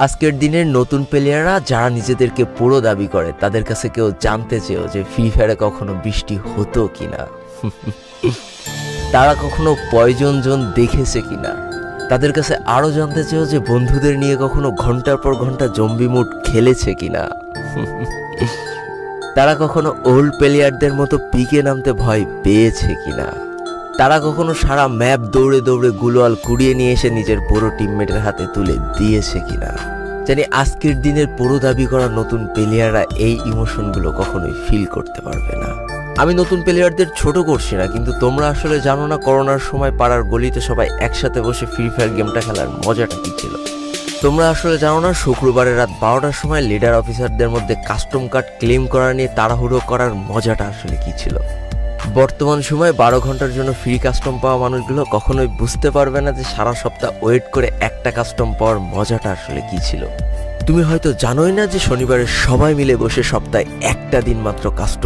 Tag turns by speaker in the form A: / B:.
A: আজকের দিনের নতুন প্লেয়াররা যারা নিজেদেরকে পুরো দাবি করে তাদের কাছে কেউ জানতে চেয়েও যে ফ্রি ফায়ারে কখনো বৃষ্টি হতো কিনা, তারা কখনো পয়জন জোন দেখেছে কিনা, তাদের কাছে আরও জানতে চেয়েও যে বন্ধুদের নিয়ে কখনো ঘন্টার পর ঘন্টা জম্বি মুড খেলেছে কিনা, তারা কখনো ওল্ড প্লেয়ারদের মতো পিকে নামতে ভয় পেয়েছে কিনা, তারা কখনো সারা ম্যাপ দৌড়ে দৌড়ে গুলোয়াল কুড়িয়ে নিয়ে এসে নিজের পুরো টিমমেটের হাতে তুলে দিয়েছে কিনা। জানি আজকের দিনের পুরো দাবি করা নতুন প্লেয়াররা এই ইমোশনগুলো কখনোই ফিল করতে পারবে না। আমি নতুন প্লেয়ারদের ছোট করছি না, কিন্তু তোমরা আসলে জানো না করোনার সময় পাড়ার গলিতে সবাই একসাথে বসে ফ্রি ফায়ার গেমটা খেলার মজাটা কী ছিল। তোমরা আসলে জানো না শুক্রবারের রাত 12টার সময় লিডার অফিসারদের মধ্যে কাস্টম কার্ড ক্লেম করা নিয়ে তাড়াহুড়ো করার মজাটা আসলে কী ছিল। বর্তমান সময়ে 12 ঘন্টার জন্য ফ্রি কাস্টম পাওয়া মানুষগুলো কখনোই বুঝতে পারবে না যে সারা সপ্তাহ ওয়েট করে একটা কাস্টম পাওয়ার মজাটা আসলে কী ছিল। তুমি হয়তো জানোই না যে শনিবারে সবাই মিলে বসে সপ্তাহে একটা দিন মাত্র কাস্টম